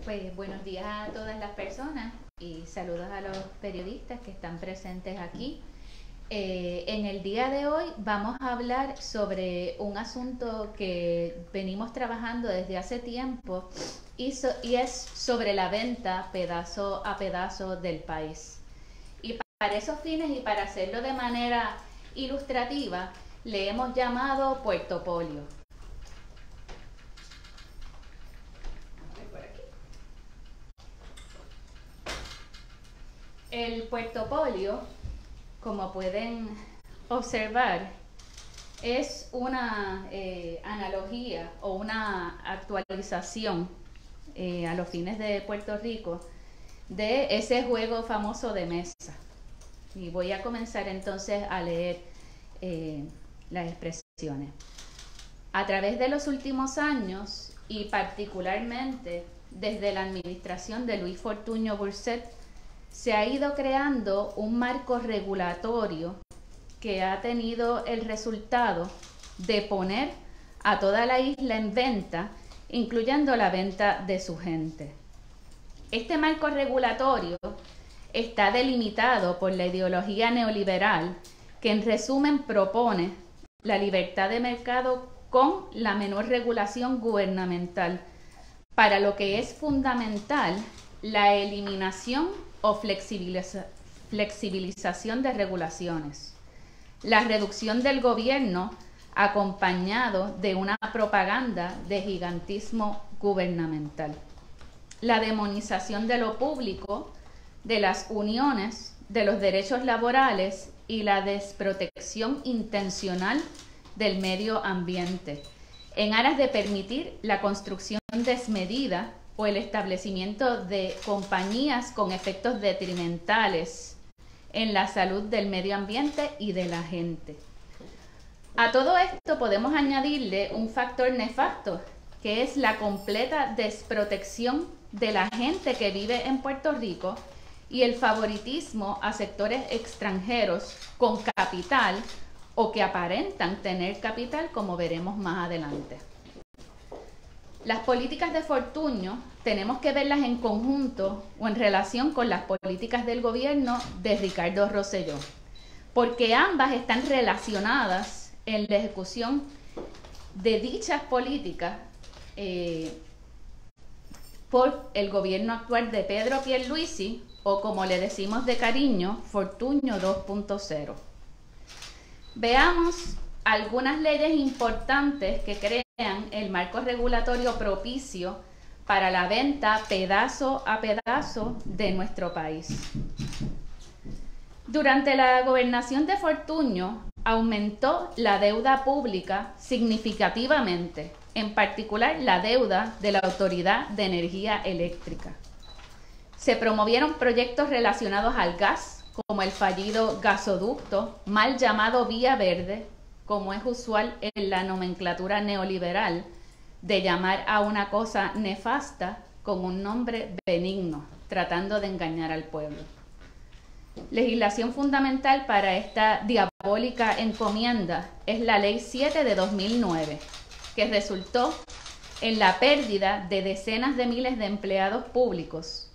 Pues buenos días a todas las personas y saludos a los periodistas que están presentes aquí. En el día de hoy vamos a hablar sobre un asunto que venimos trabajando desde hace tiempo y es sobre la venta pedazo a pedazo del país. Y para esos fines y para hacerlo de manera ilustrativa, le hemos llamado puertopolio. El puertopolio, como pueden observar, es una analogía o una actualización a los fines de Puerto Rico de ese juego famoso de mesa. Y voy a comenzar entonces a leer las expresiones. A través de los últimos años y particularmente desde la administración de Luis Fortuño Burset, se ha ido creando un marco regulatorio que ha tenido el resultado de poner a toda la isla en venta, incluyendo la venta de su gente. Este marco regulatorio está delimitado por la ideología neoliberal, que en resumen propone la libertad de mercado con la menor regulación gubernamental, para lo que es fundamental la eliminación o flexibilización de regulaciones, la reducción del gobierno acompañado de una propaganda de gigantismo gubernamental, la demonización de lo público, de las uniones, de los derechos laborales y la desprotección intencional del medio ambiente, en aras de permitir la construcción desmedida o el establecimiento de compañías con efectos detrimentales en la salud del medio ambiente y de la gente. A todo esto podemos añadirle un factor nefasto, que es la completa desprotección de la gente que vive en Puerto Rico y el favoritismo a sectores extranjeros con capital o que aparentan tener capital, como veremos más adelante. Las políticas de Fortuño tenemos que verlas en conjunto o en relación con las políticas del gobierno de Ricardo Rosselló, porque ambas están relacionadas en la ejecución de dichas políticas por el gobierno actual de Pedro Pierluisi, o como le decimos de cariño, Fortuño 2.0. Veamos algunas leyes importantes que crean el marco regulatorio propicio para la venta pedazo a pedazo de nuestro país. Durante la gobernación de Fortuño aumentó la deuda pública significativamente, en particular la deuda de la Autoridad de Energía Eléctrica. Se promovieron proyectos relacionados al gas, como el fallido gasoducto, mal llamado Vía Verde, como es usual en la nomenclatura neoliberal, de llamar a una cosa nefasta con un nombre benigno, tratando de engañar al pueblo. Legislación fundamental para esta diabólica encomienda es la Ley 7 de 2009, que resultó en la pérdida de decenas de miles de empleados públicos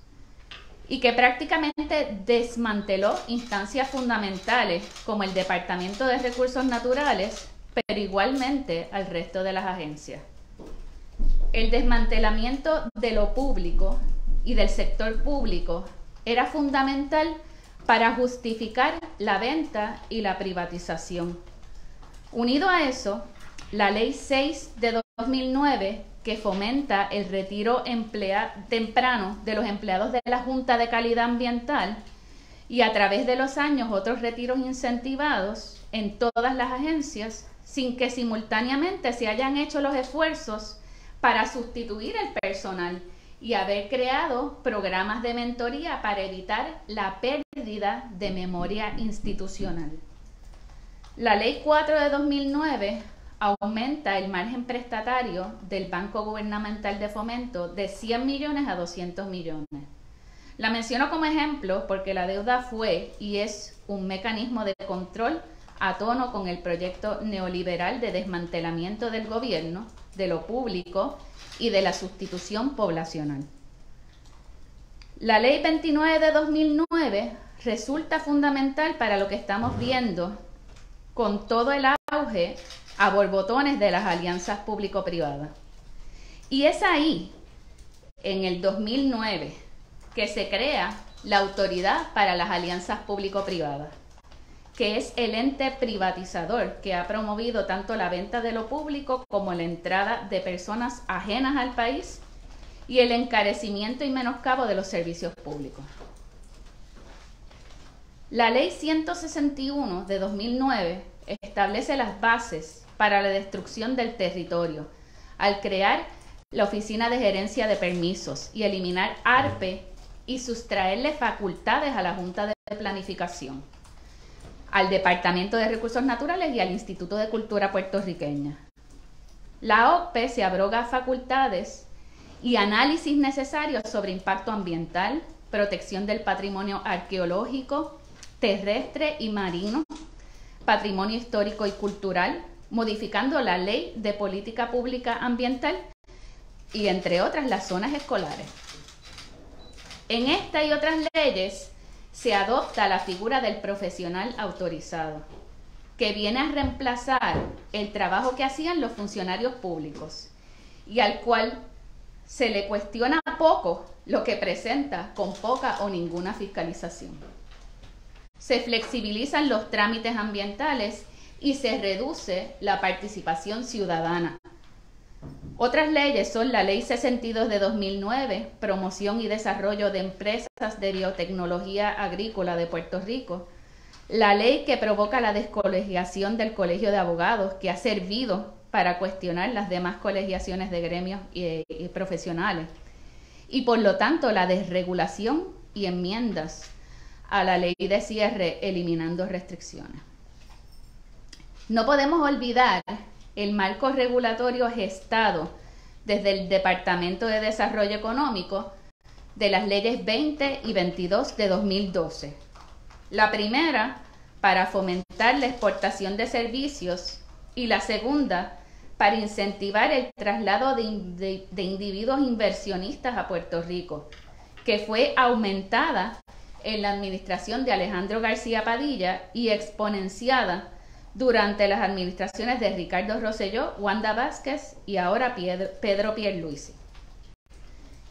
y que prácticamente desmanteló instancias fundamentales como el Departamento de Recursos Naturales, pero igualmente al resto de las agencias. El desmantelamiento de lo público y del sector público era fundamental para justificar la venta y la privatización. Unido a eso, la Ley 6 de 2009, que fomenta el retiro temprano de los empleados de la Junta de Calidad Ambiental, y a través de los años otros retiros incentivados en todas las agencias, sin que simultáneamente se hayan hecho los esfuerzos para sustituir el personal y haber creado programas de mentoría para evitar la pérdida de memoria institucional. La Ley 4 de 2009 aumenta el margen prestatario del Banco Gubernamental de Fomento de 100 millones a 200 millones. La menciono como ejemplo porque la deuda fue y es un mecanismo de control a tono con el proyecto neoliberal de desmantelamiento del gobierno, de lo público y de la sustitución poblacional. La Ley 29 de 2009 resulta fundamental para lo que estamos viendo con todo el auge a borbotones de las alianzas público-privadas. Y es ahí, en el 2009, que se crea la Autoridad para las Alianzas Público-Privadas, que es el ente privatizador que ha promovido tanto la venta de lo público como la entrada de personas ajenas al país y el encarecimiento y menoscabo de los servicios públicos. La Ley 161 de 2009 establece las bases para la destrucción del territorio al crear la Oficina de Gerencia de Permisos y eliminar ARPE y sustraerle facultades a la Junta de Planificación, al Departamento de Recursos Naturales y al Instituto de Cultura Puertorriqueña. La OCPE se abroga facultades y análisis necesarios sobre impacto ambiental, protección del patrimonio arqueológico, terrestre y marino, patrimonio histórico y cultural, modificando la Ley de Política Pública Ambiental y, entre otras, las zonas escolares. En esta y otras leyes se adopta la figura del profesional autorizado, que viene a reemplazar el trabajo que hacían los funcionarios públicos y al cual se le cuestiona poco lo que presenta con poca o ninguna fiscalización. Se flexibilizan los trámites ambientales y se reduce la participación ciudadana. Otras leyes son la Ley 62 de 2009, Promoción y Desarrollo de Empresas de Biotecnología Agrícola de Puerto Rico, la ley que provoca la descolegiación del Colegio de Abogados, que ha servido para cuestionar las demás colegiaciones de gremios y profesionales, y por lo tanto la desregulación y enmiendas a la ley de cierre eliminando restricciones. No podemos olvidar el marco regulatorio gestado desde el Departamento de Desarrollo Económico de las leyes 20 y 22 de 2012. La primera para fomentar la exportación de servicios y la segunda para incentivar el traslado de individuos inversionistas a Puerto Rico, que fue aumentada en la administración de Alejandro García Padilla y exponenciada durante las administraciones de Ricardo Rosselló, Wanda Vázquez y ahora Pedro Pierluisi.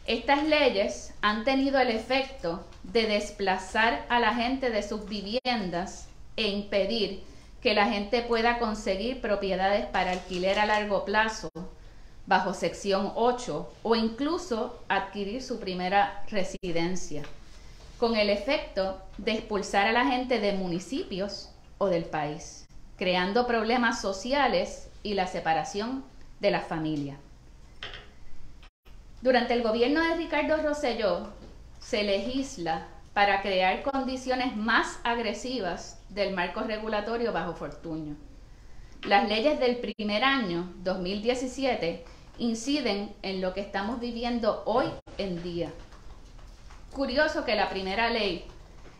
Estas leyes han tenido el efecto de desplazar a la gente de sus viviendas e impedir que la gente pueda conseguir propiedades para alquiler a largo plazo bajo sección 8 o incluso adquirir su primera residencia, con el efecto de expulsar a la gente de municipios o del país, creando problemas sociales y la separación de las familias. Durante el gobierno de Ricardo Rosselló se legisla para crear condiciones más agresivas del marco regulatorio bajo Fortuño. Las leyes del primer año, 2017, inciden en lo que estamos viviendo hoy en día. Curioso que la primera ley,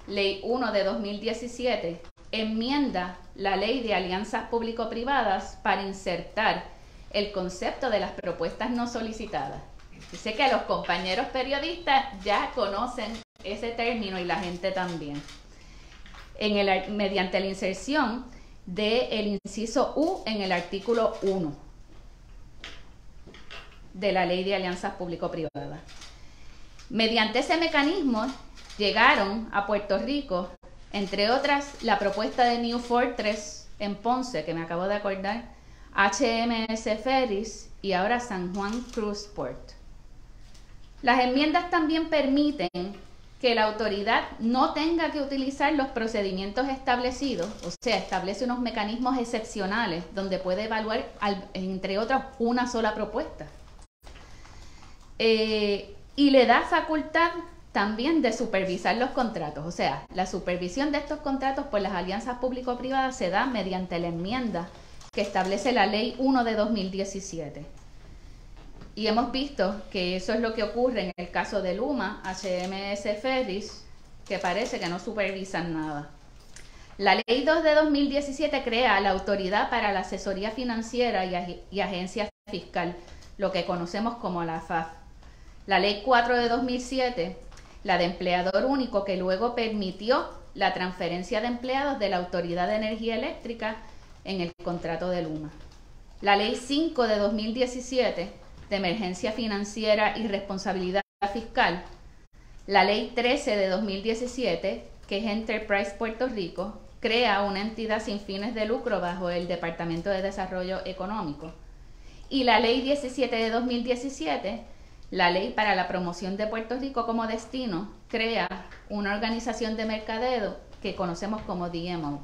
Ley 1 de 2017, enmienda la Ley de Alianzas Público-Privadas para insertar el concepto de las propuestas no solicitadas. Y sé que los compañeros periodistas ya conocen ese término y la gente también. Mediante la inserción del inciso U en el artículo 1 de la Ley de Alianzas Público-Privadas. Mediante ese mecanismo llegaron a Puerto Rico, entre otras, la propuesta de New Fortress en Ponce, que me acabo de acordar, HMS Ferries y ahora San Juan Cruise Port. Las enmiendas también permiten que la autoridad no tenga que utilizar los procedimientos establecidos, o sea, establece unos mecanismos excepcionales donde puede evaluar, entre otras, una sola propuesta. Y le da facultad también de supervisar los contratos, o sea, la supervisión de estos contratos por las alianzas público-privadas se da mediante la enmienda que establece la Ley 1 de 2017. Y hemos visto que eso es lo que ocurre en el caso de Luma, HMS Ferries, que parece que no supervisan nada. La Ley 2 de 2017 crea la Autoridad para la Asesoría Financiera y Agencia Fiscal, lo que conocemos como la AFAF. La Ley 4 de 2007 la de empleador único, que luego permitió la transferencia de empleados de la Autoridad de Energía Eléctrica en el contrato de Luma. La Ley 5 de 2017 de Emergencia Financiera y Responsabilidad Fiscal, la Ley 13 de 2017, que es Enterprise Puerto Rico, crea una entidad sin fines de lucro bajo el Departamento de Desarrollo Económico. Y la Ley 17 de 2017, la Ley para la Promoción de Puerto Rico como Destino, crea una organización de mercadeo que conocemos como DMO.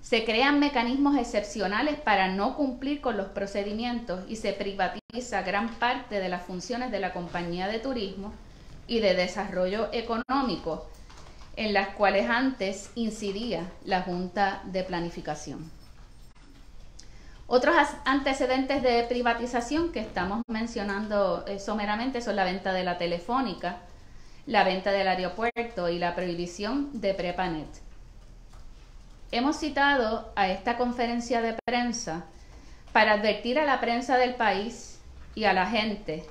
Se crean mecanismos excepcionales para no cumplir con los procedimientos y se privatiza gran parte de las funciones de la compañía de turismo y de desarrollo económico, en las cuales antes incidía la Junta de Planificación. Otros antecedentes de privatización que estamos mencionando someramente son la venta de la Telefónica, la venta del aeropuerto y la prohibición de Prepanet. Hemos citado a esta conferencia de prensa para advertir a la prensa del país y a la gente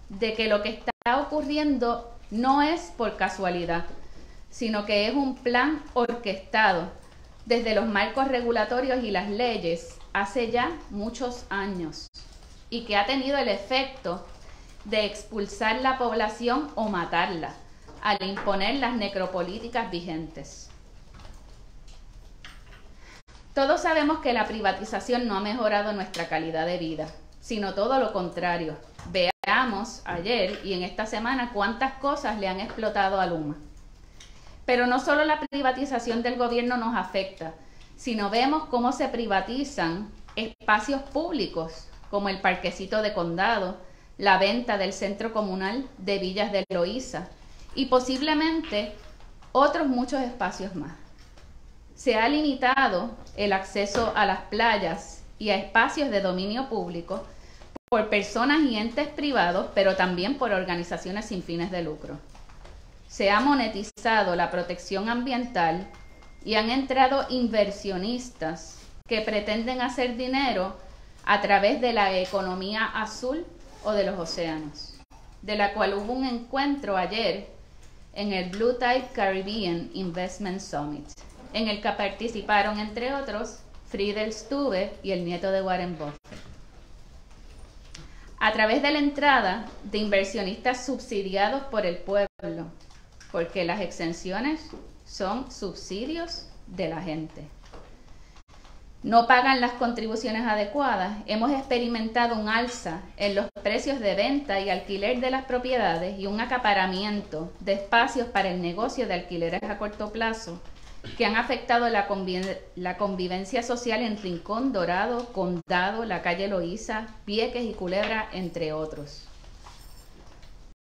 de que lo que está ocurriendo no es por casualidad, sino que es un plan orquestado desde los marcos regulatorios y las leyes hace ya muchos años y que ha tenido el efecto de expulsar la población o matarla al imponer las necropolíticas vigentes. Todos sabemos que la privatización no ha mejorado nuestra calidad de vida, sino todo lo contrario. Veamos ayer y en esta semana cuántas cosas le han explotado a Luma. Pero no solo la privatización del gobierno nos afecta, sino vemos cómo se privatizan espacios públicos, como el Parquecito de Condado, la venta del Centro Comunal de Villas de Loíza y posiblemente otros muchos espacios más. Se ha limitado el acceso a las playas y a espacios de dominio público por personas y entes privados, pero también por organizaciones sin fines de lucro. Se ha monetizado la protección ambiental y han entrado inversionistas que pretenden hacer dinero a través de la economía azul o de los océanos, de la cual hubo un encuentro ayer en el Blue Tide Caribbean Investment Summit, en el que participaron, entre otros, Friedel Stube y el nieto de Warren Buffett. A través de la entrada de inversionistas subsidiados por el pueblo, porque las exenciones son subsidios de la gente. No pagan las contribuciones adecuadas. Hemos experimentado un alza en los precios de venta y alquiler de las propiedades y un acaparamiento de espacios para el negocio de alquileres a corto plazo que han afectado la convivencia social en Rincón, Dorado, Condado, la calle Loíza, Vieques y Culebra, entre otros.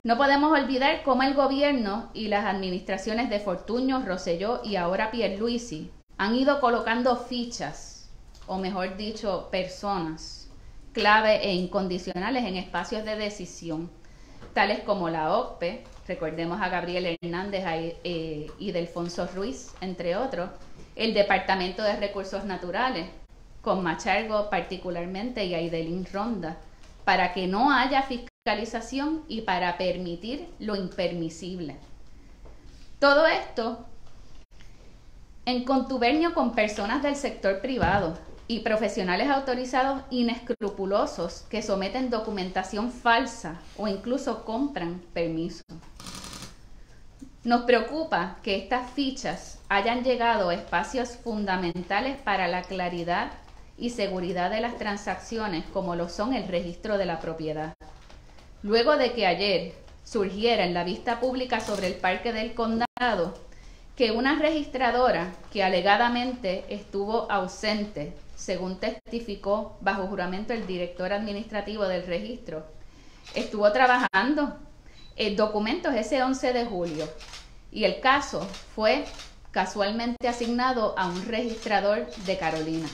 No podemos olvidar cómo el gobierno y las administraciones de Fortuño, Rosselló y ahora Pierluisi han ido colocando fichas, o mejor dicho, personas, clave e incondicionales en espacios de decisión, tales como la OCPE, recordemos a Gabriel Hernández y Delfonso Ruiz, entre otros, el Departamento de Recursos Naturales, con Machargo particularmente y Aidelín Ronda, para que no haya fiscalización y para permitir lo impermisible. Todo esto en contubernio con personas del sector privado y profesionales autorizados inescrupulosos que someten documentación falsa o incluso compran permisos. Nos preocupa que estas fichas hayan llegado a espacios fundamentales para la claridad y seguridad de las transacciones, como lo son el registro de la propiedad. Luego de que ayer surgiera en la vista pública sobre el Parque del Condado que una registradora que alegadamente estuvo ausente, según testificó bajo juramento el director administrativo del registro, estuvo trabajando en documentos ese 11 de julio y el caso fue casualmente asignado a un registrador de Carolina.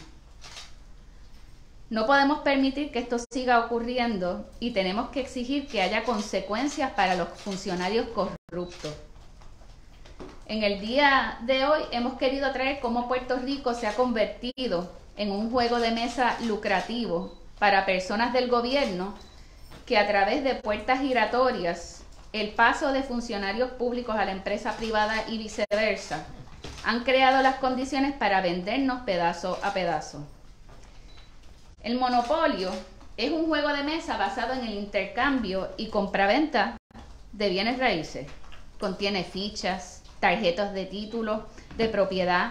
No podemos permitir que esto siga ocurriendo y tenemos que exigir que haya consecuencias para los funcionarios corruptos. En el día de hoy hemos querido traer cómo Puerto Rico se ha convertido en un juego de mesa lucrativo para personas del gobierno que a través de puertas giratorias el paso de funcionarios públicos a la empresa privada y viceversa han creado las condiciones para vendernos pedazo a pedazo. El monopolio es un juego de mesa basado en el intercambio y compraventa de bienes raíces. Contiene fichas, tarjetas de título, de propiedad,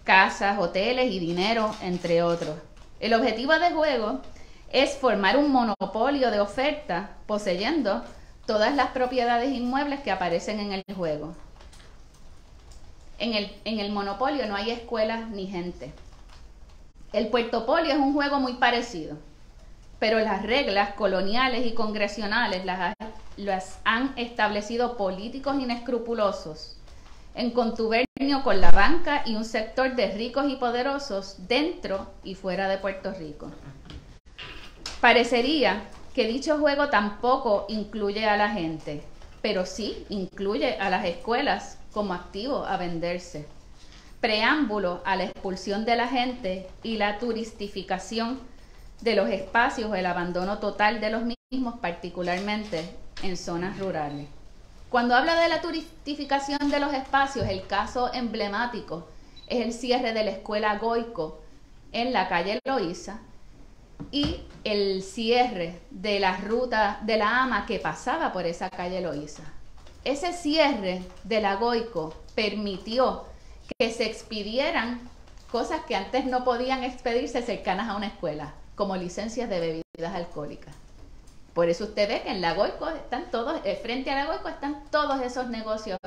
casas, hoteles y dinero, entre otros. El objetivo del juego es formar un monopolio de oferta poseyendo todas las propiedades inmuebles que aparecen en el juego. En el monopolio no hay escuelas ni gente. El puertopolio es un juego muy parecido, pero las reglas coloniales y congresionales las han establecido políticos inescrupulosos en contubernio con la banca y un sector de ricos y poderosos dentro y fuera de Puerto Rico. Parecería que dicho juego tampoco incluye a la gente, pero sí incluye a las escuelas como activo a venderse. Preámbulo a la expulsión de la gente y la turistificación de los espacios o el abandono total de los mismos, particularmente en zonas rurales. Cuando habla de la turistificación de los espacios, el caso emblemático es el cierre de la escuela Goico en la calle Loíza y el cierre de la ruta de la AMA que pasaba por esa calle Loíza. Ese cierre de la Goico permitió que se expidieran cosas que antes no podían expedirse cercanas a una escuela, como licencias de bebidas alcohólicas. Por eso usted ve que en la Goico están todos, frente a la Goico están todos esos negocios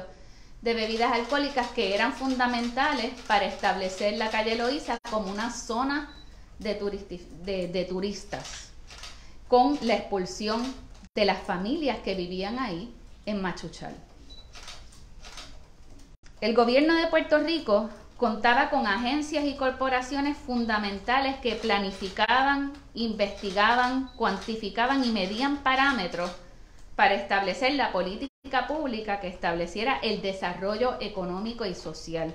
de bebidas alcohólicas que eran fundamentales para establecer la calle Loíza como una zona de turistas, con la expulsión de las familias que vivían ahí en Machuchal. El gobierno de Puerto Rico contaba con agencias y corporaciones fundamentales que planificaban, investigaban, cuantificaban y medían parámetros para establecer la política pública que estableciera el desarrollo económico y social.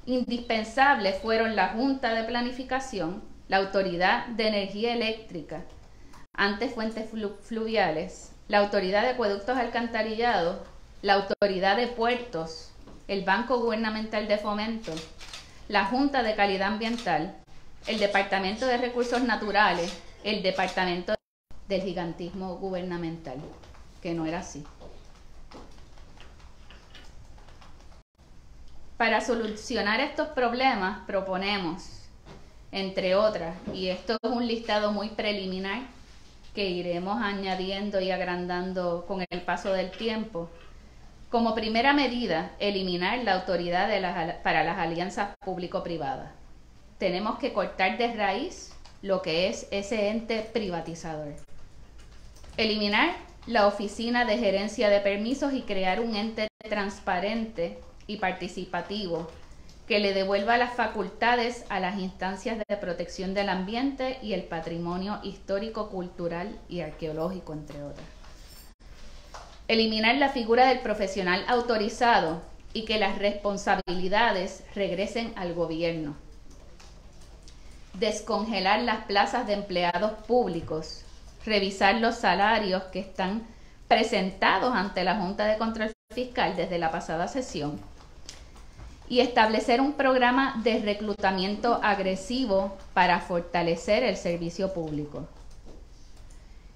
Indispensables fueron la Junta de Planificación, la Autoridad de Energía Eléctrica, antes Fuentes Fluviales, la Autoridad de Acueductos Alcantarillados, la Autoridad de Puertos, el Banco Gubernamental de Fomento, la Junta de Calidad Ambiental, el Departamento de Recursos Naturales, el Departamento del Gigantismo Gubernamental, que no era así. Para solucionar estos problemas proponemos, entre otras, y esto es un listado muy preliminar que iremos añadiendo y agrandando con el paso del tiempo. Como primera medida, eliminar la autoridad para las alianzas público-privadas. Tenemos que cortar de raíz lo que es ese ente privatizador. Eliminar la Oficina de Gerencia de Permisos y crear un ente transparente y participativo que le devuelva las facultades a las instancias de protección del ambiente y el patrimonio histórico, cultural y arqueológico, entre otras. Eliminar la figura del profesional autorizado y que las responsabilidades regresen al gobierno. Descongelar las plazas de empleados públicos. Revisar los salarios que están presentados ante la Junta de Control Fiscal desde la pasada sesión. Y establecer un programa de reclutamiento agresivo para fortalecer el servicio público.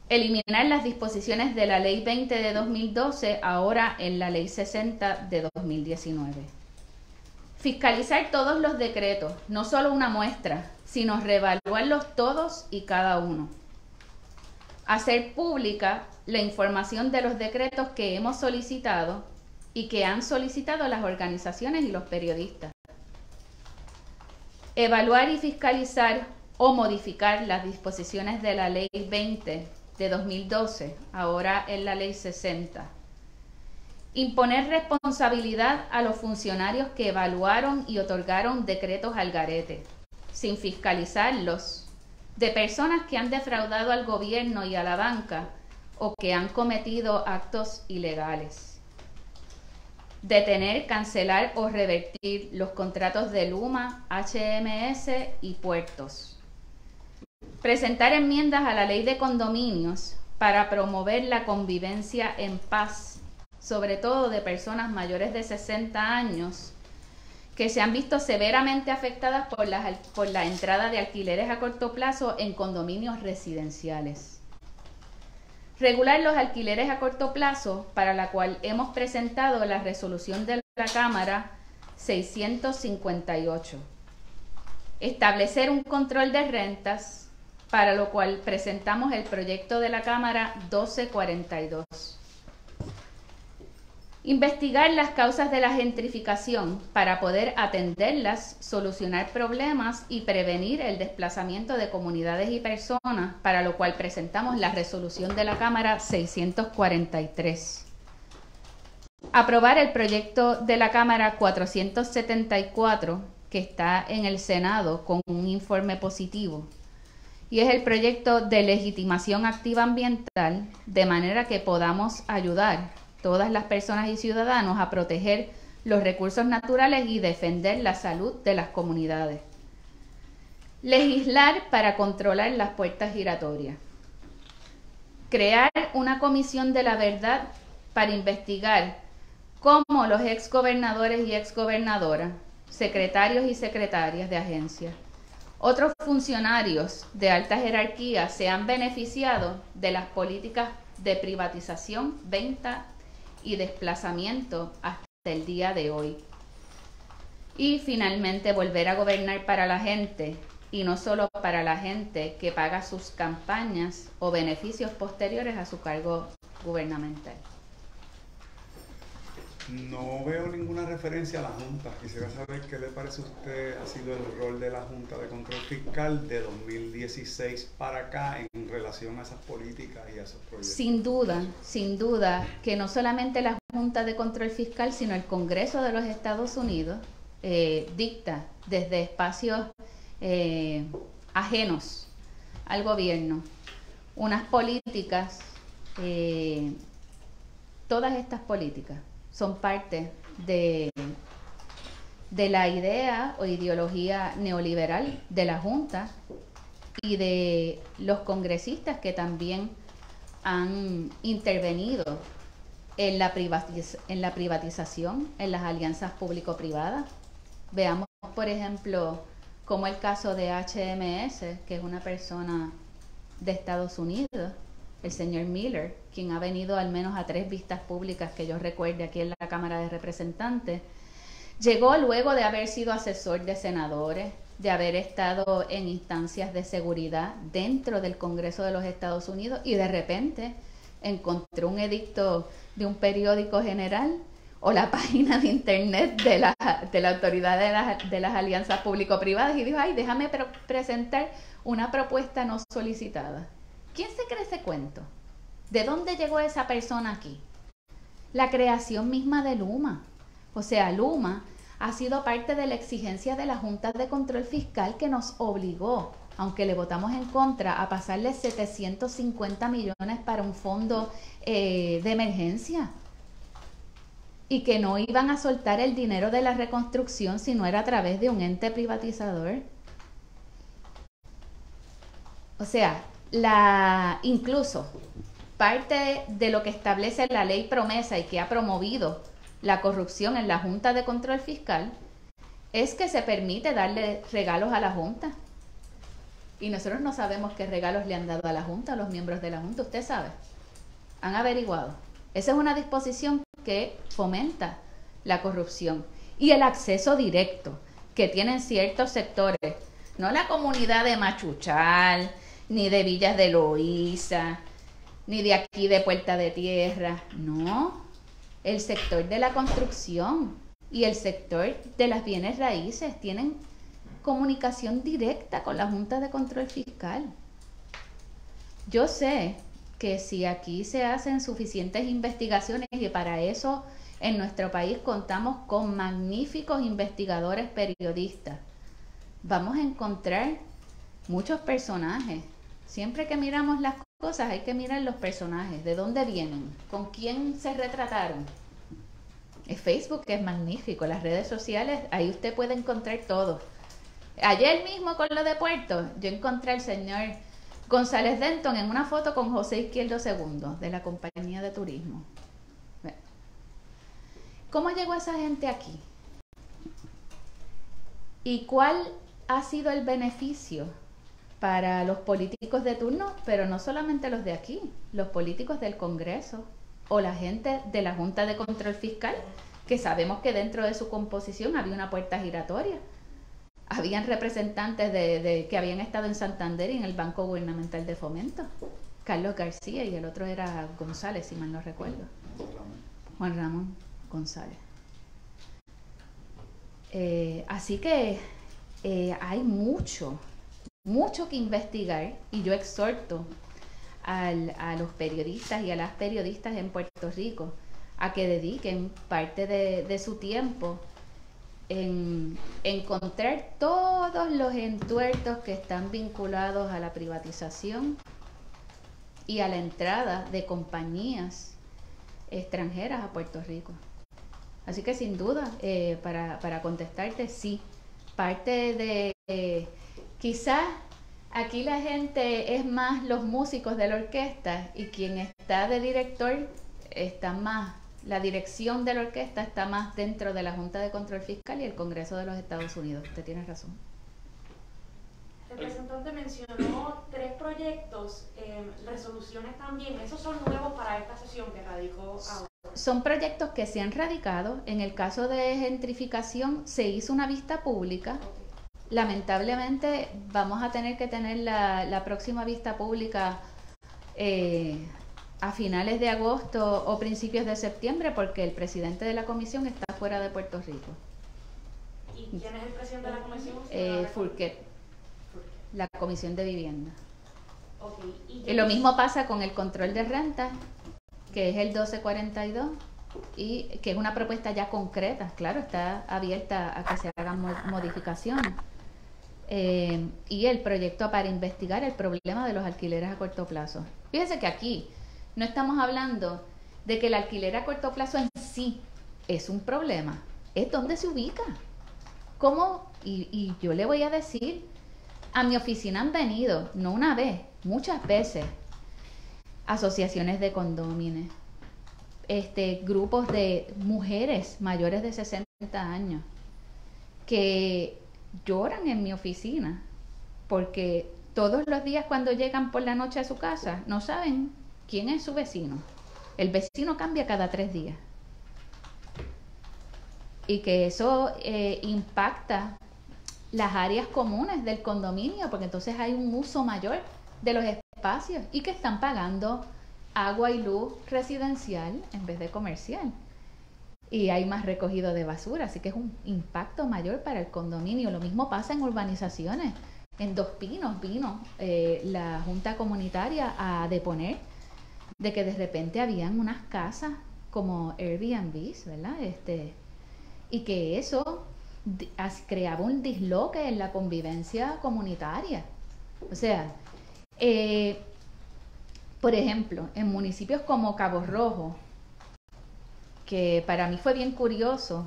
Eliminar las disposiciones de la Ley 20 de 2012, ahora en la Ley 60 de 2019. Fiscalizar todos los decretos, no solo una muestra, sino reevaluarlos todos y cada uno. Hacer pública la información de los decretos que hemos solicitado y que han solicitado las organizaciones y los periodistas. Evaluar y fiscalizar o modificar las disposiciones de la Ley 20 de 2012, ahora en la Ley 60. Imponer responsabilidad a los funcionarios que evaluaron y otorgaron decretos al garete, sin fiscalizarlos, de personas que han defraudado al gobierno y a la banca o que han cometido actos ilegales. Detener, cancelar o revertir los contratos de Luma, HMS y puertos. Presentar enmiendas a la Ley de Condominios para promover la convivencia en paz, sobre todo de personas mayores de 60 años, que se han visto severamente afectadas por la entrada de alquileres a corto plazo en condominios residenciales. Regular los alquileres a corto plazo, para la cual hemos presentado la resolución de la Cámara 658. Establecer un control de rentas, para lo cual presentamos el proyecto de la Cámara 1242. Investigar las causas de la gentrificación para poder atenderlas, solucionar problemas y prevenir el desplazamiento de comunidades y personas, para lo cual presentamos la resolución de la Cámara 643. Aprobar el proyecto de la Cámara 474, que está en el Senado con un informe positivo, y es el proyecto de legitimación activa ambiental, de manera que podamos ayudar todas las personas y ciudadanos a proteger los recursos naturales y defender la salud de las comunidades. Legislar para controlar las puertas giratorias. Crear una comisión de la verdad para investigar cómo los exgobernadores y exgobernadoras, secretarios y secretarias de agencias, otros funcionarios de alta jerarquía se han beneficiado de las políticas de privatización, venta y desplazamiento hasta el día de hoy. Y finalmente, volver a gobernar para la gente, y no solo para la gente que paga sus campañas o beneficios posteriores a su cargo gubernamental. No veo ninguna referencia a la Junta. Quisiera saber qué le parece a usted ha sido el rol de la Junta de Control Fiscal de 2016 para acá en relación a esas políticas y a esos proyectos. Sin duda, que no solamente la Junta de Control Fiscal, sino el Congreso de los Estados Unidos dicta desde espacios ajenos al gobierno unas políticas, todas estas políticas son parte de la idea o ideología neoliberal de la Junta y de los congresistas que también han intervenido en la privatización, en las alianzas público-privadas. Veamos, por ejemplo, como el caso de HMS, que es una persona de Estados Unidos, el señor Miller, quien ha venido al menos a 3 vistas públicas que yo recuerde aquí en la Cámara de Representantes, llegó luego de haber sido asesor de senadores, de haber estado en instancias de seguridad dentro del Congreso de los Estados Unidos, y de repente encontró un edicto de un periódico general o la página de internet de la Autoridad de las Alianzas Público-Privadas y dijo: ay, déjame presentar una propuesta no solicitada. ¿Quién se cree ese cuento? ¿De dónde llegó esa persona aquí? La creación misma de Luma. O sea, Luma ha sido parte de la exigencia de la Junta de Control Fiscal, que nos obligó, aunque le votamos en contra, a pasarle 750 millones para un fondo de emergencia. Y que no iban a soltar el dinero de la reconstrucción si no era a través de un ente privatizador. O sea, incluso parte de lo que establece la ley promesa y que ha promovido la corrupción en la Junta de Control Fiscal es que se permite darle regalos a la Junta. Y nosotros no sabemos qué regalos le han dado a la Junta, a los miembros de la Junta. ¿Usted sabe? ¿Han averiguado? Esa es una disposición que fomenta la corrupción y el acceso directo que tienen ciertos sectores, no la comunidad de Machuchal, ni de Villas de Loíza, ni de aquí de Puerta de Tierra, no, el sector de la construcción y el sector de las bienes raíces tienen comunicación directa con la Junta de Control Fiscal. Yo sé que si aquí se hacen suficientes investigaciones, y para eso en nuestro país contamos con magníficos investigadores periodistas, vamos a encontrar muchos personajes. Siempre que miramos las cosas hay que mirar los personajes, de dónde vienen, con quién se retrataron. El Facebook es magnífico, las redes sociales, ahí usted puede encontrar todo. Ayer mismo con lo de Puerto, yo encontré al señor González Denton en una foto con José Izquierdo II de la compañía de turismo. ¿Cómo llegó esa gente aquí? ¿Y cuál ha sido el beneficio para los políticos de turno? Pero no solamente los de aquí, los políticos del Congreso o la gente de la Junta de Control Fiscal, que sabemos que dentro de su composición había una puerta giratoria. Habían representantes que habían estado en Santander y en el Banco Gubernamental de Fomento. Carlos García y el otro era González, si mal no recuerdo. Juan Ramón González. Así que hay mucho que investigar, y yo exhorto a los periodistas y a las periodistas en Puerto Rico a que dediquen parte de su tiempo en encontrar todos los entuertos que están vinculados a la privatización y a la entrada de compañías extranjeras a Puerto Rico. Así que sin duda, para contestarte, sí, parte de quizás aquí la gente es más los músicos de la orquesta, y quien está de director está más, la dirección de la orquesta está más dentro de la Junta de Control Fiscal y el Congreso de los Estados Unidos. Usted tiene razón. El representante mencionó 3 proyectos, resoluciones también. ¿Esos son nuevos para esta sesión que radicó ahora? Son proyectos que se han radicado. En el caso de gentrificación se hizo una vista pública. Lamentablemente vamos a tener que tener la próxima vista pública a finales de agosto o principios de septiembre, porque el presidente de la comisión está fuera de Puerto Rico. ¿Y quién es el presidente de la comisión? Fourquet, la Comisión de Vivienda. Okay. Y lo mismo pasa con el control de rentas, que es el 1242, y que es una propuesta ya concreta. Claro, está abierta a que se hagan modificaciones. Y el proyecto para investigar el problema de los alquileres a corto plazo. Fíjense que aquí no estamos hablando de que el alquiler a corto plazo en sí es un problema, es dónde se ubica. ¿Cómo? Y yo le voy a decir, a mi oficina han venido, no una vez, muchas veces, asociaciones de condóminos, grupos de mujeres mayores de 60 años que lloran en mi oficina porque todos los días cuando llegan por la noche a su casa no saben quién es su vecino. El vecino cambia cada 3 días. Y que eso impacta las áreas comunes del condominio, porque entonces hay un uso mayor de los espacios y que están pagando agua y luz residencial en vez de comercial. Y hay más recogido de basura, así que es un impacto mayor para el condominio. Lo mismo pasa en urbanizaciones. En Dos Pinos vino la Junta Comunitaria a deponer de que de repente habían unas casas como Airbnbs, ¿verdad? Y que eso creaba un disloque en la convivencia comunitaria. O sea, por ejemplo, en municipios como Cabo Rojo, que para mí fue bien curioso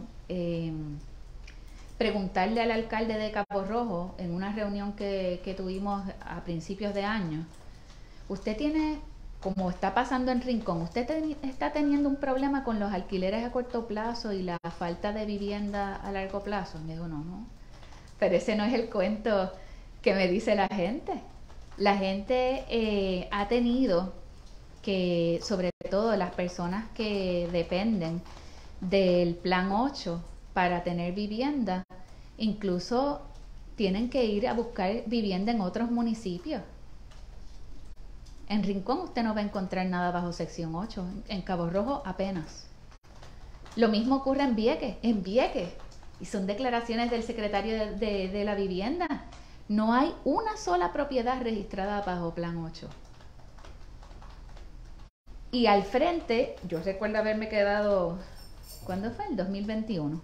preguntarle al alcalde de Cabo Rojo en una reunión que tuvimos a principios de año, usted tiene, como está pasando en Rincón, usted está teniendo un problema con los alquileres a corto plazo y la falta de vivienda a largo plazo. Me dijo, no, pero ese no es el cuento que me dice la gente. La gente ha tenido que, sobre todo las personas que dependen del Plan 8 para tener vivienda, incluso tienen que ir a buscar vivienda en otros municipios. En Rincón usted no va a encontrar nada bajo sección 8, en Cabo Rojo apenas. Lo mismo ocurre en Vieques, y son declaraciones del secretario de la vivienda. No hay una sola propiedad registrada bajo Plan 8. Y al frente, yo recuerdo haberme quedado, ¿cuándo fue? El 2021.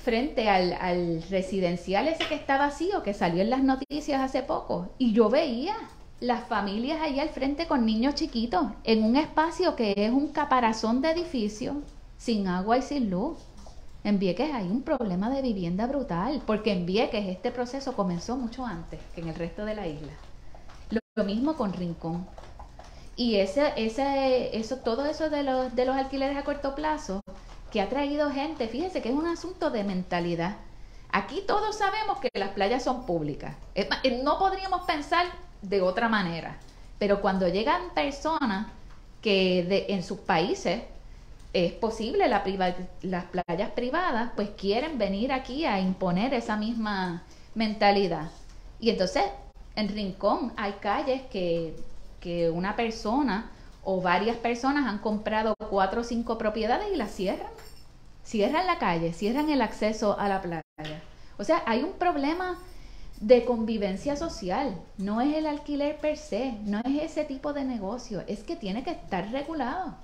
Frente al residencial ese que está vacío, que salió en las noticias hace poco, y yo veía las familias allá al frente con niños chiquitos, en un espacio que es un caparazón de edificio, sin agua y sin luz. En Vieques hay un problema de vivienda brutal, porque en Vieques este proceso comenzó mucho antes que en el resto de la isla. Lo mismo con Rincón. Y todo eso de los alquileres a corto plazo, que ha traído gente, fíjense que es un asunto de mentalidad. Aquí todos sabemos que las playas son públicas. No podríamos pensar de otra manera. Pero cuando llegan personas que en sus países es posible las playas privadas, pues quieren venir aquí a imponer esa misma mentalidad. Y entonces en Rincón hay calles que una persona o varias personas han comprado 4 o 5 propiedades y las cierran. Cierran la calle, cierran el acceso a la playa. O sea, hay un problema de convivencia social. No es el alquiler per se, no es ese tipo de negocio, es que tiene que estar regulado.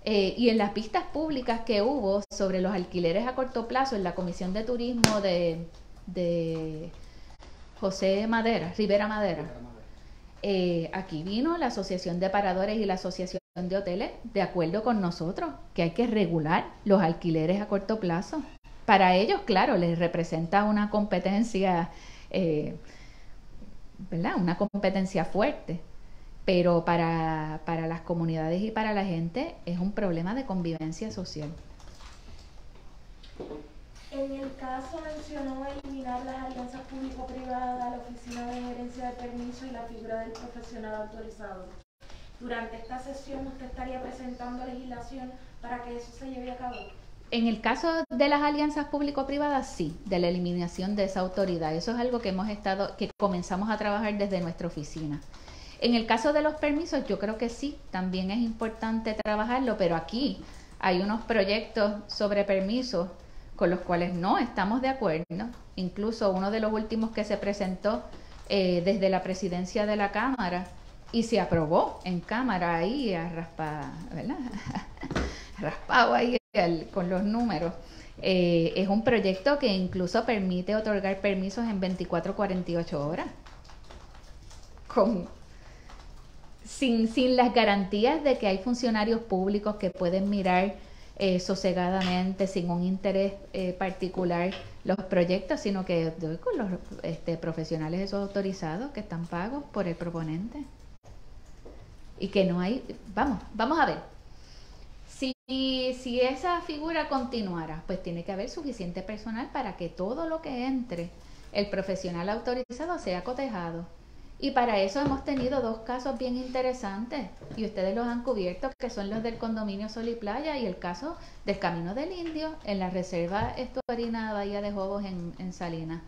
Y en las vistas públicas que hubo sobre los alquileres a corto plazo en la Comisión de Turismo de José Rivera Madera, aquí vino la Asociación de Paradores y la Asociación de Hoteles de acuerdo con nosotros que hay que regular los alquileres a corto plazo. Para ellos, claro, les representa una competencia, ¿verdad? Una competencia fuerte, pero para las comunidades y para la gente es un problema de convivencia social. En el caso mencionó eliminar las alianzas público-privadas, la oficina de gerencia de permiso y la figura del profesional autorizado. Durante esta sesión usted estaría presentando legislación para que eso se lleve a cabo. En el caso de las alianzas público-privadas, sí, de la eliminación de esa autoridad. Eso es algo que que comenzamos a trabajar desde nuestra oficina. En el caso de los permisos, yo creo que sí, también es importante trabajarlo, pero aquí hay unos proyectos sobre permisos con los cuales no estamos de acuerdo. Incluso uno de los últimos que se presentó desde la presidencia de la Cámara y se aprobó en Cámara ahí a ¿verdad? Raspado ahí con los números. Es un proyecto que incluso permite otorgar permisos en 24 o 48 horas. Sin las garantías de que hay funcionarios públicos que pueden mirar sosegadamente, sin un interés particular, los proyectos, sino que doy con los profesionales esos autorizados que están pagos por el proponente. Y que no hay... Vamos a ver. Si esa figura continuara, pues tiene que haber suficiente personal para que todo lo que entre el profesional autorizado sea cotejado. Y para eso hemos tenido 2 casos bien interesantes, y ustedes los han cubierto, que son los del condominio Sol y Playa y el caso del Camino del Indio en la Reserva Estuarina Bahía de Jobos en Salinas,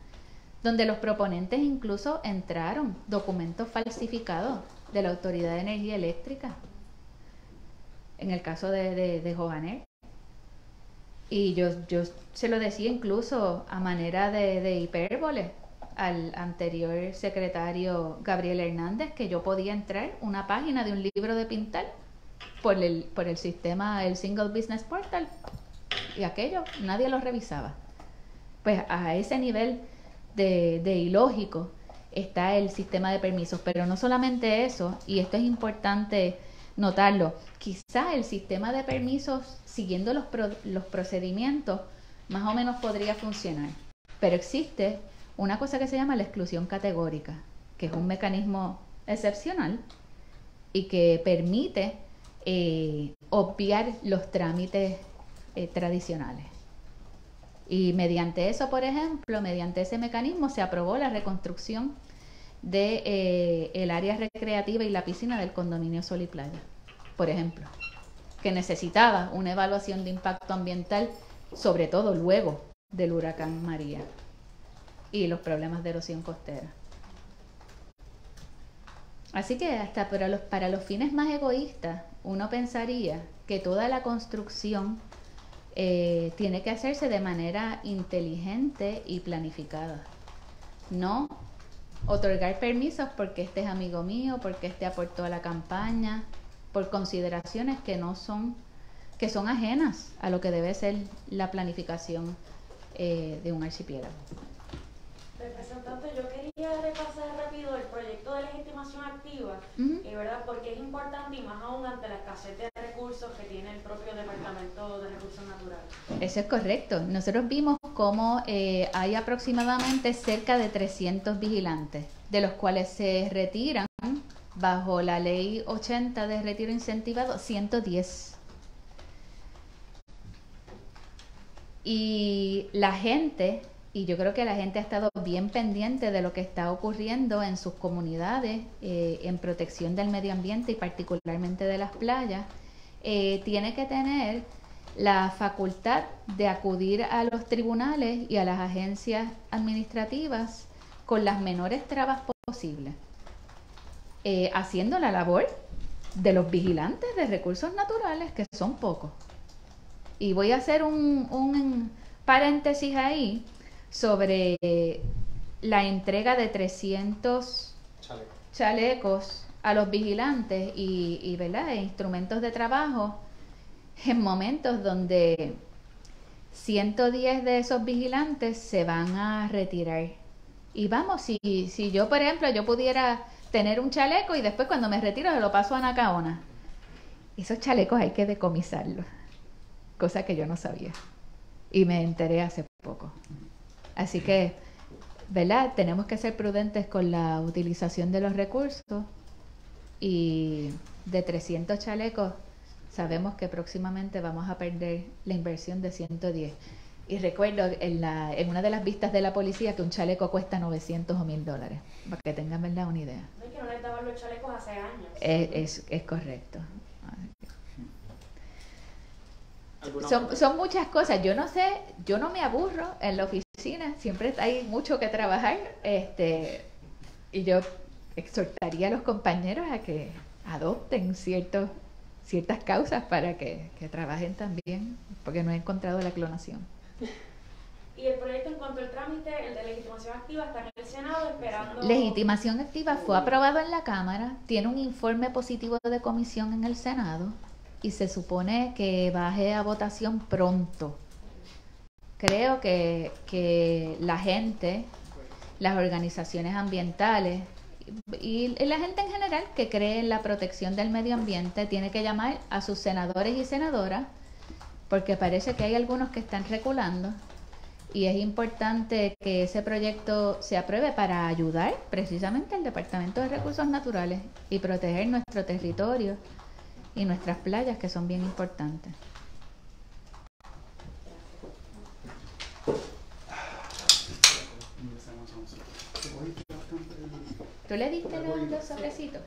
donde los proponentes incluso entraron documentos falsificados de la Autoridad de Energía Eléctrica, en el caso de Jovaner. Y yo se lo decía incluso a manera de hipérbole al anterior secretario Gabriel Hernández, que yo podía entrar una página de un libro de pintar por el sistema, el Single Business Portal, y aquello nadie lo revisaba. Pues a ese nivel de ilógico está el sistema de permisos. Pero no solamente eso, y esto es importante notarlo, quizá el sistema de permisos, siguiendo los procedimientos, más o menos podría funcionar, pero existe una cosa que se llama la exclusión categórica, que es un mecanismo excepcional y que permite obviar los trámites tradicionales. Y mediante eso, por ejemplo, mediante ese mecanismo se aprobó la reconstrucción de el área recreativa y la piscina del condominio Sol y Playa, por ejemplo, que necesitaba una evaluación de impacto ambiental, sobre todo luego del huracán María y los problemas de erosión costera. Así que hasta para los fines más egoístas, uno pensaría que toda la construcción tiene que hacerse de manera inteligente y planificada. No otorgar permisos porque este es amigo mío, porque este aportó a la campaña, por consideraciones que son ajenas a lo que debe ser la planificación de un archipiélago. Representante, yo quería repasar rápido el proyecto de legitimación activa, ¿verdad? Porque es importante, y más aún ante la escasez de recursos recursos que tiene el propio Departamento de Recursos Naturales. Eso es correcto. Nosotros vimos cómo hay aproximadamente cerca de 300 vigilantes, de los cuales se retiran bajo la ley 80 de retiro incentivado 110. Y la gente, y yo creo que la gente ha estado bien pendiente de lo que está ocurriendo en sus comunidades, en protección del medio ambiente y particularmente de las playas, tiene que tener la facultad de acudir a los tribunales y a las agencias administrativas con las menores trabas posibles, haciendo la labor de los vigilantes de recursos naturales, que son pocos. Y voy a hacer un paréntesis ahí sobre la entrega de 300 chalecos a los vigilantes y ¿verdad? Instrumentos de trabajo en momentos donde 110 de esos vigilantes se van a retirar. Y vamos, si yo, por ejemplo, yo pudiera tener un chaleco y después cuando me retiro se lo paso a Nacaona, esos chalecos hay que decomisarlos, cosa que yo no sabía y me enteré hace poco. Así que, ¿verdad? Tenemos que ser prudentes con la utilización de los recursos, y de 300 chalecos sabemos que próximamente vamos a perder la inversión de 110. Y recuerdo en una de las vistas de la policía que un chaleco cuesta $900 o $1,000, para que tengan, ¿verdad?, una idea. No, es que no les daban los chalecos hace años. Es correcto. Son muchas cosas. Yo no sé, yo no me aburro en la oficina, siempre hay mucho que trabajar, y yo exhortaría a los compañeros a que adopten ciertas causas para que trabajen también, porque no he encontrado la clonación. Y el proyecto, en cuanto al trámite, el de legitimación activa, está en el Senado esperando... Legitimación activa fue aprobado en la Cámara, tiene un informe positivo de comisión en el Senado y se supone que baje a votación pronto. Creo que la gente, las organizaciones ambientales y la gente en general que cree en la protección del medio ambiente tiene que llamar a sus senadores y senadoras, porque parece que hay algunos que están reculando y es importante que ese proyecto se apruebe para ayudar precisamente al Departamento de Recursos Naturales y proteger nuestro territorio y nuestras playas, que son bien importantes. ¿Tú le diste los sobrecitos?